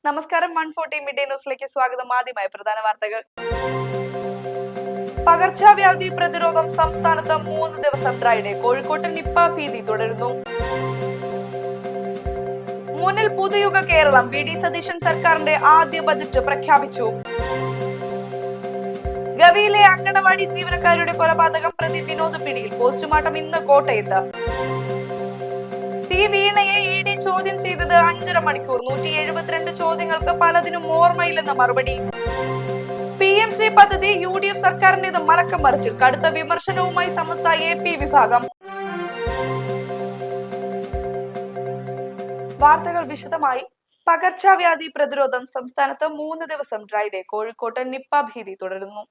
നമസ്കാരം. 140 mid day ന്യൂസിലേക്ക് സ്വാഗതം. ആദ്യമായി പ്രധാന വാർത്തകൾ. പകർച്ചവ്യാധി പ്രതിരോധം സംസ്ഥാനത്ത് 3 ദിവസം ഡ്രൈഡേ. കോഴിക്കോട്ട് നിപ്പ ഭീതി തുടരുന്നു. മുന്നിൽ പുതുയുഗ കേരളം. വി.ഡി. സതീശൻ സർക്കാരിന്റെ ആദ്യ ബജറ്റ് പ്രഖ്യാപിച്ചു. ഗവിയിലെ അങ്കണവാടി ജീവനക്കാരുടെ കൊലപാതകം പ്രതി വിനോദ് പിടിയിൽ. പോസ്റ്റ്മോർട്ടം ഇന്ന് കോട്ടയത്ത്. ടി വീണയെ ഇ.ഡി. ചോദ്യം ചെയ്തത് 5.5 മണിക്കൂർ. 172 ചോദ്യങ്ങൾക്ക് പലതിനും ഓർമ്മയില്ലെന്ന മറുപടി. PM ശ്രീ പദ്ധതി UDF സർക്കാരിന്റേത് മലക്കം മറിച്ചിൽ. കടുത്ത വിമർശനവുമായി സമസ്ത AP വിഭാഗം. വാർത്തകൾ വിശദമായി. പകർച്ചവ്യാധി പ്രതിരോധം സംസ്ഥാനത്ത് 3 ദിവസം ഡ്രൈഡേ. കോഴിക്കോട്ട് നിപ്പ ഭീതി തുടരുന്നു.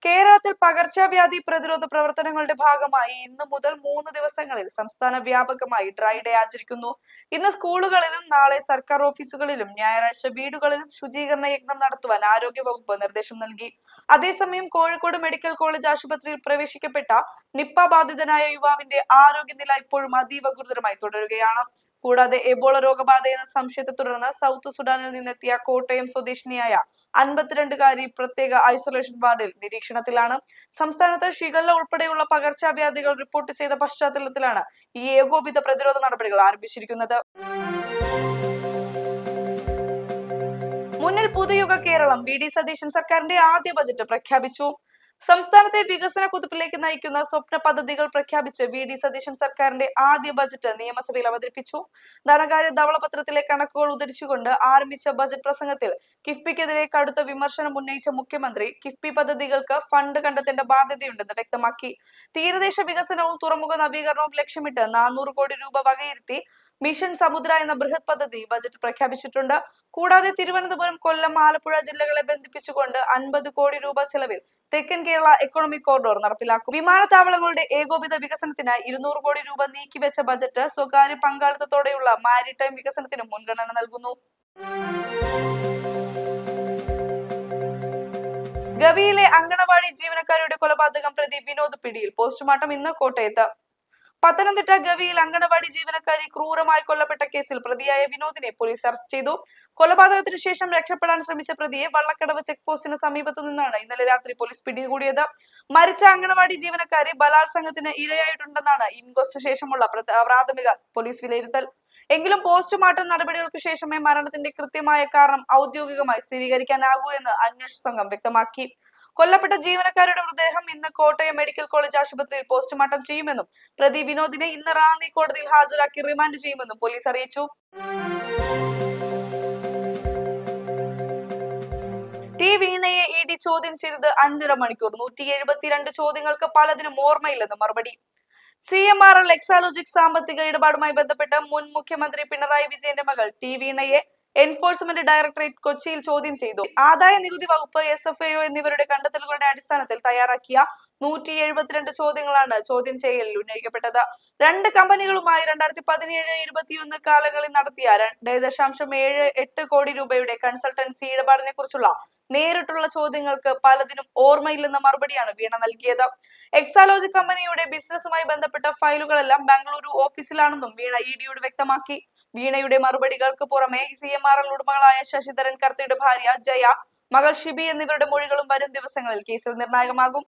കേരളത്തിൽ പകർച്ചവ്യാധി പ്രതിരോധ പ്രവർത്തനങ്ങളുടെ ഭാഗമായി ഇന്ന് മുതൽ 3 ദിവസങ്ങളിൽ സംസ്ഥാന വ്യാപകമായി ഡ്രൈഡേ ആചരിക്കുന്നു. ഇന്ന് സ്കൂളുകളിലും നാളെ സർക്കാർ ഓഫീസുകളിലും ഞായറാഴ്ച വീടുകളിലും ശുചീകരണ യജ്ഞം നടത്തുവാൻ ആരോഗ്യ വകുപ്പ് നിർദ്ദേശം നൽകി. അതേസമയം കോഴിക്കോട് മെഡിക്കൽ കോളേജ് ആശുപത്രിയിൽ പ്രവേശിക്കപ്പെട്ട നിപ്പ ബാധിതനായ യുവാവിന്റെ ആരോഗ്യനില ഇപ്പോഴും അതീവ ഗുരുതരമായി തുടരുകയാണ്. കൂടാതെ എബോള രോഗബാധയെന്ന സംശയത്തെ തുടർന്ന് സൗത്ത് സുഡാനിൽ നിന്നെത്തിയ കോട്ടയം സ്വദേശിനിയായ 52-കാരി പ്രത്യേക ഐസൊലേഷൻ വാർഡിൽ നിരീക്ഷണത്തിലാണ്. സംസ്ഥാനത്ത് ഷിഗല്ല ഉൾപ്പെടെയുള്ള പകർച്ചവ്യാധികൾ റിപ്പോർട്ട് ചെയ്ത പശ്ചാത്തലത്തിലാണ് ഈ ഏകോപിത പ്രതിരോധ നടപടികൾ ആരംഭിച്ചിരിക്കുന്നത്. മുന്നിൽ പുതുയുഗ കേരളം. വി.ഡി. സതീശൻ സർക്കാരിന്റെ ആദ്യ ബജറ്റ് പ്രഖ്യാപിച്ചു. സംസ്ഥാനത്തെ വികസന കുതിപ്പിലേക്ക് നയിക്കുന്ന സ്വപ്ന പദ്ധതികൾ പ്രഖ്യാപിച്ച് വി.ഡി. സതീശൻ സർക്കാരിന്റെ ആദ്യ ബജറ്റ് നിയമസഭയിൽ അവതരിപ്പിച്ചു. ധനകാര്യ ധവളപത്രത്തിലെ കണക്കുകൾ ഉദ്ധരിച്ചുകൊണ്ട് ആരംഭിച്ച ബജറ്റ് പ്രസംഗത്തിൽ കിഫ്ബിക്കെതിരെ കടുത്ത വിമർശനം ഉന്നയിച്ച മുഖ്യമന്ത്രി കിഫ്ബി പദ്ധതികൾക്ക് ഫണ്ട് കണ്ടെത്തേണ്ട ബാധ്യതയുണ്ടെന്ന് വ്യക്തമാക്കി. തീരദേശ വികസനവും തുറമുഖ നവീകരണവും ലക്ഷ്യമിട്ട് 400 കോടി രൂപ വകയിരുത്തി മിഷൻ സമുദ്ര എന്ന ബൃഹത് പദ്ധതി ബജറ്റ് പ്രഖ്യാപിച്ചിട്ടുണ്ട്. കൂടാതെ തിരുവനന്തപുരം, കൊല്ലം, ആലപ്പുഴ ജില്ലകളെ ബന്ധിപ്പിച്ചുകൊണ്ട് 50 കോടി രൂപ ചെലവിൽ തെക്കൻ കേരള എക്കണോമിക് കോറിഡോർ നടപ്പിലാക്കും. വിമാനത്താവളങ്ങളുടെ ഏകോപിത വികസനത്തിന് 200 കോടി രൂപ നീക്കിവെച്ച ബജറ്റ് സ്വകാര്യ പങ്കാളിത്തത്തോടെയുള്ള മാരിടൈം വികസനത്തിന് മുൻഗണന നൽകുന്നു. ഗവിയിലെ അങ്കണവാടി ജീവനക്കാരുടെ കൊലപാതകം പ്രതി വിനോദ് പിടിയിൽ. പോസ്റ്റ്മോർട്ടം ഇന്ന് കോട്ടയത്ത്. പത്തനംതിട്ട ഗവിയിൽ അങ്കണവാടി ജീവനക്കാരി ക്രൂരമായി കൊല്ലപ്പെട്ട കേസിൽ പ്രതിയായ വിനോദിനെ പോലീസ് അറസ്റ്റ് ചെയ്തു. കൊലപാതകത്തിനു ശേഷം രക്ഷപ്പെടാൻ ശ്രമിച്ച പ്രതിയെ വള്ളക്കടവ് ചെക്ക് പോസ്റ്റിന് സമീപത്തു നിന്നാണ് ഇന്നലെ രാത്രി പോലീസ് പിടികൂടിയത്. മരിച്ച അങ്കണവാടി ജീവനക്കാരി ബലാത്സംഗത്തിന് ഇരയായിട്ടുണ്ടെന്നാണ് ഇൻക്വസ്റ്റ് ശേഷമുള്ള പ്രാഥമിക പോലീസ് വിലയിരുത്തൽ. എങ്കിലും പോസ്റ്റ്മോർട്ടം നടപടികൾക്ക് ശേഷമേ മരണത്തിന്റെ കൃത്യമായ കാരണം ഔദ്യോഗികമായി സ്ഥിരീകരിക്കാനാകൂ എന്ന് അന്വേഷണ സംഘം വ്യക്തമാക്കി. കൊല്ലപ്പെട്ട ജീവനക്കാരുടെ മൃതദേഹം ഇന്ന് കോട്ടയം മെഡിക്കൽ കോളേജ് ആശുപത്രിയിൽ പോസ്റ്റ്മോർട്ടം ചെയ്യുമെന്നും പ്രതി വിനോദിനെ ഇന്ന് റാന്നി കോടതിയിൽ ഹാജരാക്കി റിമാൻഡ് ചെയ്യുമെന്നും പോലീസ് അറിയിച്ചു. ടി വീണയെ ഇ.ഡി. ചോദ്യം ചെയ്തത് 5.5 മണിക്കൂർ. 172 ചോദ്യങ്ങൾക്ക് പലതിനും ഓർമ്മയില്ലെന്ന് മറുപടി. CMRL എക്സാലോജിക് സാമ്പത്തിക ഇടപാടുമായി ബന്ധപ്പെട്ട് മുൻ മുഖ്യമന്ത്രി പിണറായി വിജയന്റെ മകൾ ടി വീണയെ എൻഫോഴ്സ്മെന്റ് ഡയറക്ടറേറ്റ് കൊച്ചിയിൽ ചോദ്യം ചെയ്തു. ആദായ നികുതി വകുപ്പ്, SFIO എന്നിവരുടെ കണ്ടെത്തലുകളുടെ അടിസ്ഥാനത്തിൽ തയ്യാറാക്കിയ 172 ചോദ്യങ്ങളാണ് ചോദ്യം ചെയ്യലിൽ ഉന്നയിക്കപ്പെട്ടത്. 2 കമ്പനികളുമായി 2017-21 കാലങ്ങളിൽ നടത്തിയ 2.78 കോടി രൂപയുടെ കൺസൾട്ടൻസി ഇടപാടിനെ കുറിച്ചുള്ള നേരിട്ടുള്ള ചോദ്യങ്ങൾക്ക് പലതിനും ഓർമ്മയില്ലെന്ന മറുപടിയാണ് വീണ നൽകിയത്. എക്സാലോജിക് കമ്പനിയുടെ ബിസിനസ്സുമായി ബന്ധപ്പെട്ട ഫയലുകളെല്ലാം ബംഗളൂരു ഓഫീസിലാണെന്നും വീണ ഇ.ഡിയോട് വ്യക്തമാക്കി. വീണയുടെ മറുപടികൾക്ക് പുറമെ CMRL ഉടമകളായ ശശിധരൻ കർത്തയുടെ ഭാര്യ ജയ, മകൾ ഷിബി എന്നിവരുടെ മൊഴികളും വരും ദിവസങ്ങളിൽ കേസിൽ നിർണായകമാകും.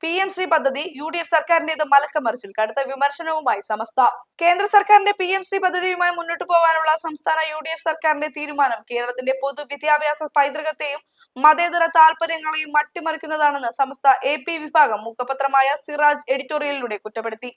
PM ശ്രീ പദ്ധതി UDF സർക്കാരിന്റേത് മലക്കം മറിച്ചിൽ. കടുത്ത വിമർശനവുമായി സമസ്ത. കേന്ദ്ര സർക്കാരിന്റെ PM ശ്രീ പദ്ധതിയുമായി മുന്നോട്ട് പോകാനുള്ള സംസ്ഥാന UDF സർക്കാരിന്റെ തീരുമാനം കേരളത്തിന്റെ പൊതുവിദ്യാഭ്യാസ പൈതൃകത്തെയും മതേതര താല്പര്യങ്ങളെയും അട്ടിമറിക്കുന്നതാണെന്ന് സമസ്ത AP വിഭാഗം മുഖപത്രമായ സിറാജ് എഡിറ്റോറിയലിലൂടെ കുറ്റപ്പെടുത്തി.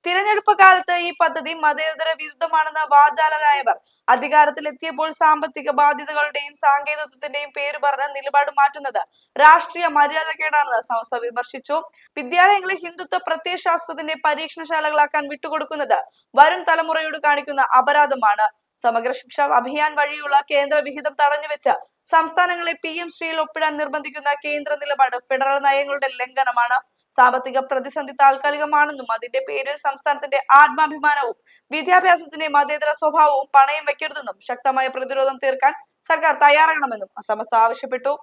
തിരഞ്ഞെടുപ്പ് കാലത്ത് ഈ പദ്ധതി മതേതര വിരുദ്ധമാണെന്ന് വാചാലരായവർ അധികാരത്തിലെത്തിയപ്പോൾ സാമ്പത്തിക ബാധ്യതകളുടെയും സാങ്കേതികത്വത്തിന്റെയും പേര് പറഞ്ഞ് നിലപാട് മാറ്റുന്നത് രാഷ്ട്രീയ മര്യാദക്കേടാണെന്ന് സംസ്ഥ വിമർശിച്ചു. വിദ്യാലയങ്ങളെ ഹിന്ദുത്വ പ്രത്യയശാസ്ത്രത്തിന്റെ പരീക്ഷണശാലകളാക്കാൻ വിട്ടുകൊടുക്കുന്നത് വരും തലമുറയോട് കാണിക്കുന്ന അപരാധമാണ്. സമഗ്ര ശിക്ഷ അഭിയാൻ വഴിയുള്ള കേന്ദ്ര വിഹിതം തടഞ്ഞുവെച്ച് സംസ്ഥാനങ്ങളെ PM ശ്രീയിൽ ഒപ്പിടാൻ നിർബന്ധിക്കുന്ന കേന്ദ്ര നിലപാട് ഫെഡറൽ നയങ്ങളുടെ ലംഘനമാണ്. സാമ്പത്തിക പ്രതിസന്ധി താൽക്കാലികമാണെന്നും അതിന്റെ പേരിൽ സംസ്ഥാനത്തിന്റെ ആത്മാഭിമാനവും വിദ്യാഭ്യാസത്തിന്റെ മതേതര സ്വഭാവവും പണയം വെക്കരുതെന്നും ശക്തമായ പ്രതിരോധം തീർക്കാൻ സർക്കാർ തയ്യാറാകണമെന്നും സമസ്ത ആവശ്യപ്പെട്ടു.